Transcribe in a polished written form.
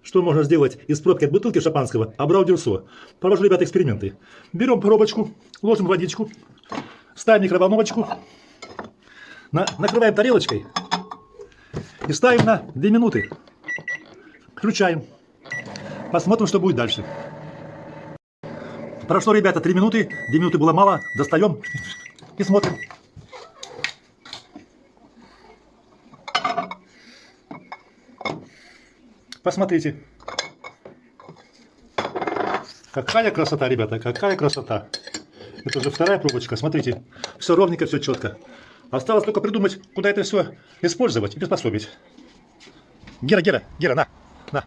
что можно сделать из пробки от бутылки шампанского Абрау Дюрсо. Провожу, ребята, эксперименты. Берем пробочку, ложим в водичку, ставим микроволновочку, накрываем тарелочкой и ставим на 2 минуты. Включаем. Посмотрим, что будет дальше. Прошло, ребята, 3 минуты. 2 минуты было мало. Достаем и смотрим. Посмотрите. Какая красота, ребята, какая красота. Это уже вторая пробочка. Смотрите, все ровненько, все четко. Осталось только придумать, куда это все использовать и приспособить. Гера, на.